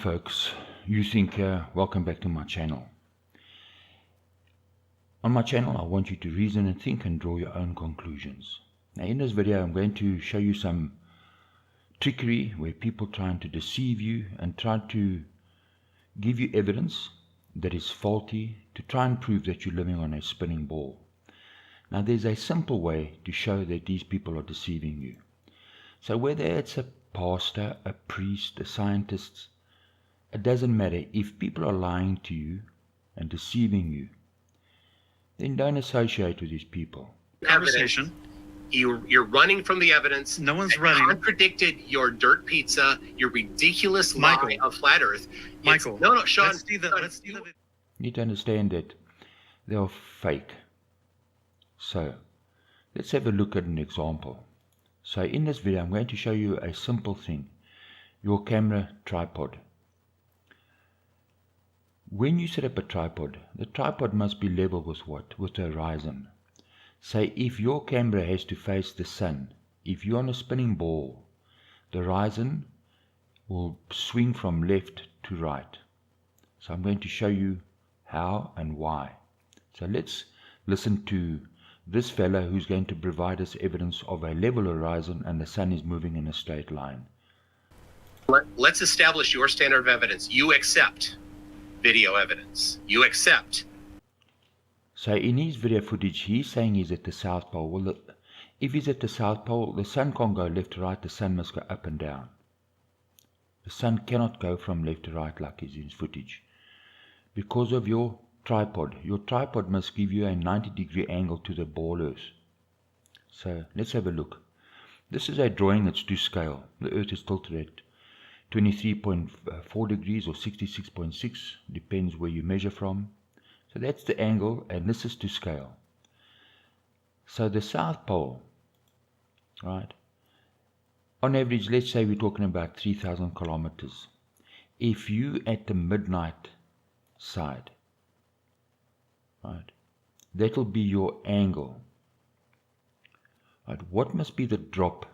folks, you think welcome back to my channel. On my channel I want you to reason and think and draw your own conclusions. Now in this video I'm going to show you some trickery where people trying to deceive you and try to give you evidence that is faulty to try and prove that you're living on a spinning ball. Now there's a simple way to show that these people are deceiving you. So whether it's a pastor, a priest, a scientist, it doesn't matter. If people are lying to you and deceiving you, then don't associate with these people. Conversation. You're running from the evidence. No one's running. Contradicted your dirt pizza, your ridiculous lie of flat Earth. Michael. No, Sean. Let's see the You need to understand that they are fake. So let's have a look at an example. So in this video I'm going to show you a simple thing. Your camera tripod. When you set up a tripod, the tripod must be level with what? With the horizon. Say if your camera has to face the sun, if you're on a spinning ball, the horizon will swing from left to right. So I'm going to show you how and why. So let's listen to this fellow who's going to provide us evidence of a level horizon and the sun is moving in a straight line. Let's establish your standard of evidence. You accept video evidence. You accept. So in his video footage, he's saying he's at the South Pole. Well, if he's at the South Pole, the sun can't go left to right, the sun must go up and down. The sun cannot go from left to right like is in his footage. Because of your tripod must give you a 90-degree angle to the ball Earth. So let's have a look. This is a drawing that's to scale. The Earth is tilted at 23.4 degrees or 66.6, depends where you measure from. So that's the angle, and this is to scale. So the South Pole, right, on average, let's say we're talking about 3,000 kilometers. If you at the midnight side, right, that will be your angle. Right, what must be the drop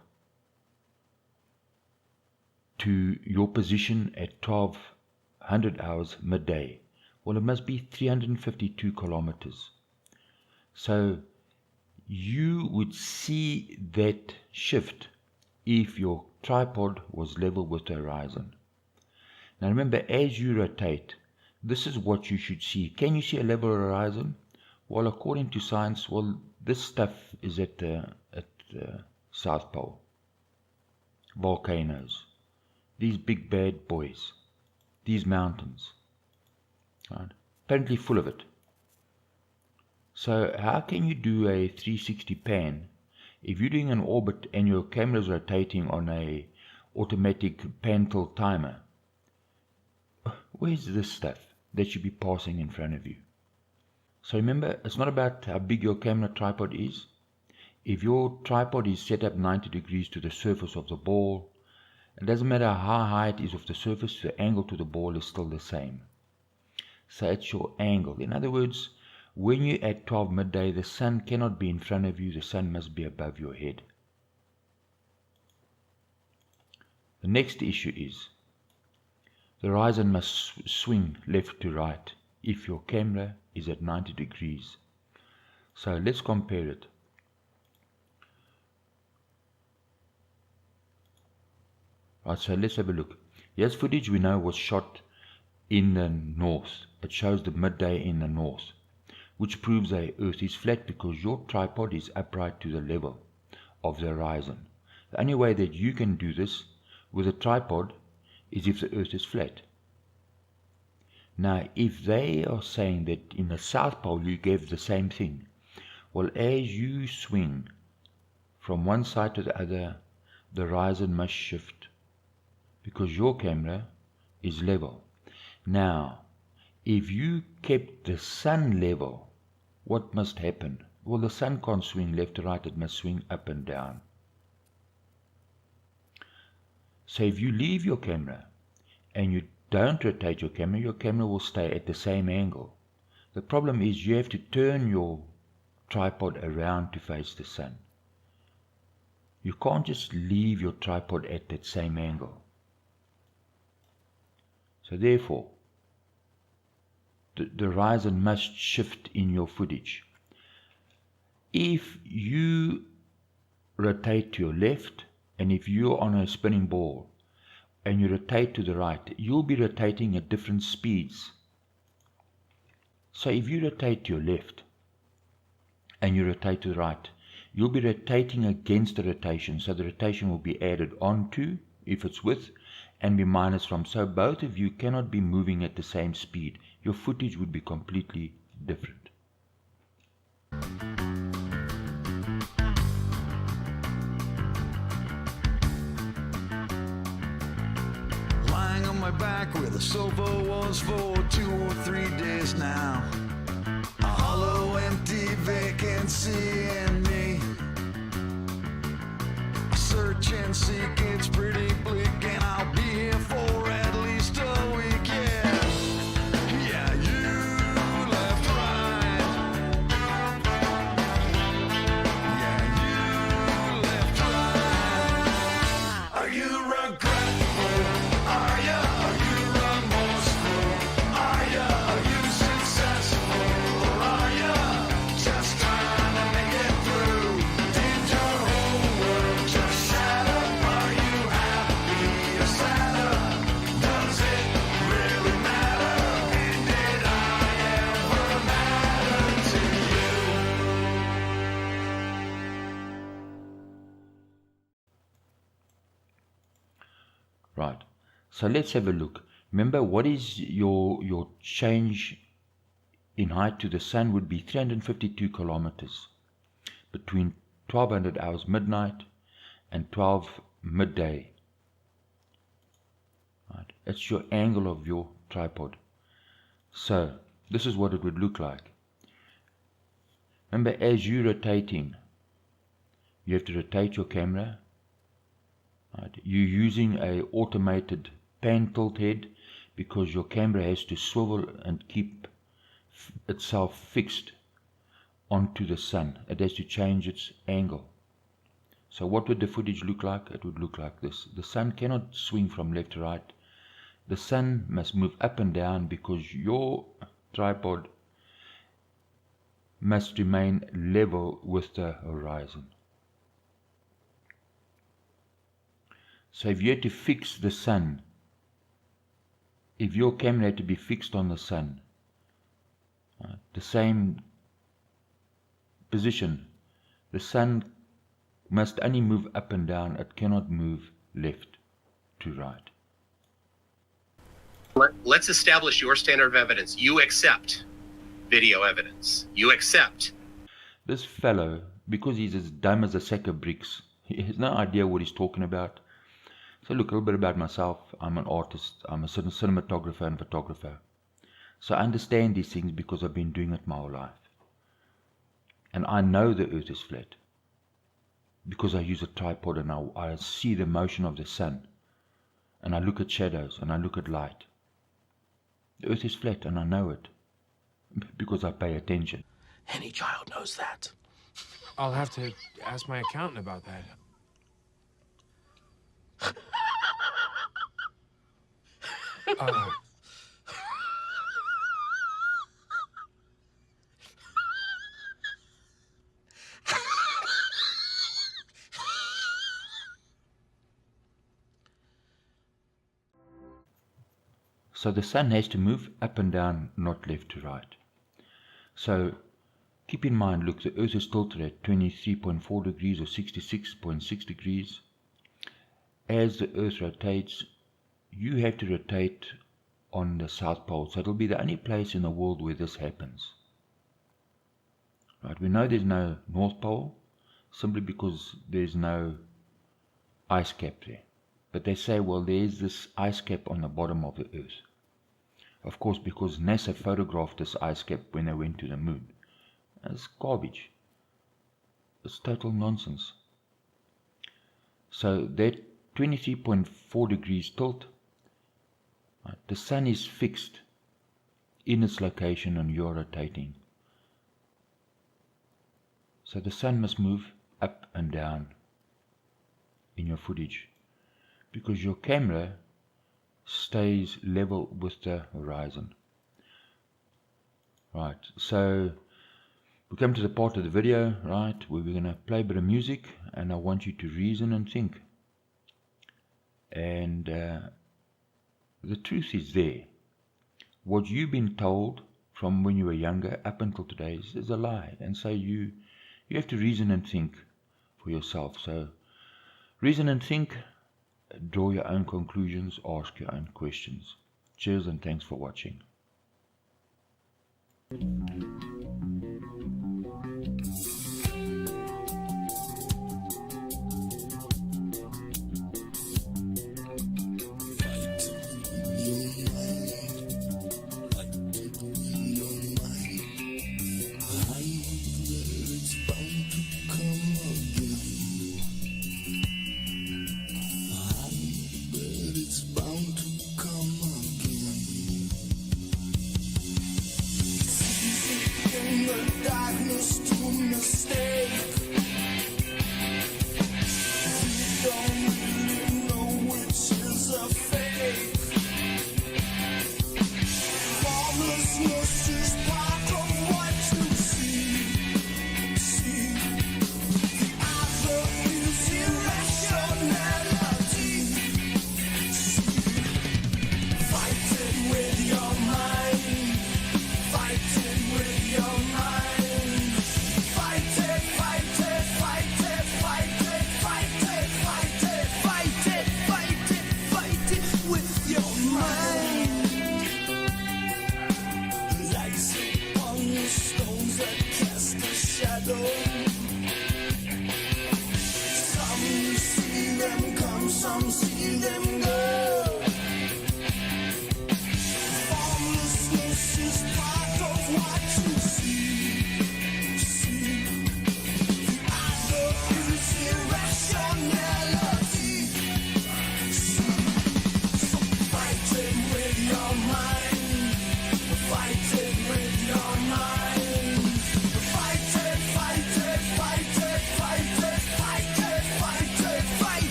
to your position at 1200 hours midday? Well, it must be 352 kilometers. So you would see that shift if your tripod was level with the horizon. Now remember, as you rotate, this is what you should see. Can you see a level horizon? Well, according to science, well, this stuff is at the South Pole. Volcanoes. These big bad boys. These mountains. Right? Apparently full of it. So how can you do a 360 pan if you're doing an orbit and your camera is rotating on a automatic pan tilt timer? Where's this stuff that should be passing in front of you? So remember, it's not about how big your camera tripod is. If your tripod is set up 90 degrees to the surface of the ball, it doesn't matter how high it is off the surface, the angle to the ball is still the same. So it's your angle. In other words, when you're at 12 midday, the sun cannot be in front of you, the sun must be above your head. The next issue is the horizon must swing left to right if your camera is at 90 degrees. So let's compare it. Right, so let's have a look. Here's footage we know was shot in the north. It shows the midday in the north, which proves the Earth is flat because your tripod is upright to the level of the horizon. The only way that you can do this with a tripod is if the Earth is flat. Now, if they are saying that in the South Pole you gave the same thing, well, as you swing from one side to the other, the horizon must shift because your camera is level. Now, if you kept the sun level, what must happen? Well, the sun can't swing left to right, it must swing up and down. So if you leave your camera and you don't rotate your camera will stay at the same angle. The problem is you have to turn your tripod around to face the sun. You can't just leave your tripod at that same angle. So therefore, the horizon must shift in your footage. If you rotate to your left, and if you're on a spinning ball and you rotate to the right, you'll be rotating at different speeds. So if you rotate to your left and you rotate to the right, you'll be rotating against the rotation. So the rotation will be added onto, if it's with, and be minus from. So both of you cannot be moving at the same speed. Your footage would be completely different. Lying on my back where the sofa was for 2 or 3 days now. A hollow, empty vacancy in me. I search and seek, it's pretty bleak, and I'll be here for at least a week, yeah. Yeah, you left right. Yeah, you left right. Are you regretful? Are you remorseful? Are you successful? Or are you just trying to make it through? Did your whole world just shatter? Are you happy or sadder? Does it really matter? And did I ever matter to you? Right. So let's have a look. Remember, what is your change in height to the sun would be 352 kilometers between 1200 hours midnight and 12 midday. Right. It's your angle of your tripod. So this is what it would look like. Remember, as you're rotating, you have to rotate your camera. Right. You're using a automated pan tilt head because your camera has to swivel and keep itself fixed onto the sun. It has to change its angle. So what would the footage look like? It would look like this. The sun cannot swing from left to right. The sun must move up and down because your tripod must remain level with the horizon. So if you had to fix the sun, if your camera had to be fixed on the sun, the same position, the sun must only move up and down. It cannot move left to right. Let's establish your standard of evidence. You accept video evidence. You accept. This fellow, because he's as dumb as a sack of bricks, he has no idea what he's talking about. So look, a little bit about myself. I'm an artist. I'm a cinematographer and photographer. So I understand these things because I've been doing it my whole life. And I know the earth is flat because I use a tripod and I see the motion of the sun. And I look at shadows and I look at light. The earth is flat and I know it because I pay attention. Any child knows that. I'll have to ask my accountant about that. So the sun has to move up and down, not left to right. So keep in mind, look, the earth is tilted at 23.4 degrees or 66.6 degrees. As the earth rotates, you have to rotate on the South Pole. So it'll be the only place in the world where this happens. Right? We know there's no North Pole simply because there's no ice cap there. But they say, well, there's this ice cap on the bottom of the earth. Of course, because NASA photographed this ice cap when they went to the moon. It's garbage. It's total nonsense. So that 23.4 degrees tilt, right, the sun is fixed in its location and you're rotating. So the sun must move up and down in your footage because your camera stays level with the horizon. Right, so we come to the part of the video, right, where we're going to play a bit of music, and I want you to reason and think. And the truth is there. What you've been told from when you were younger up until today is a lie. And so you have to reason and think for yourself. So reason and think, draw your own conclusions, ask your own questions. Cheers and thanks for watching. Darkness to mistake.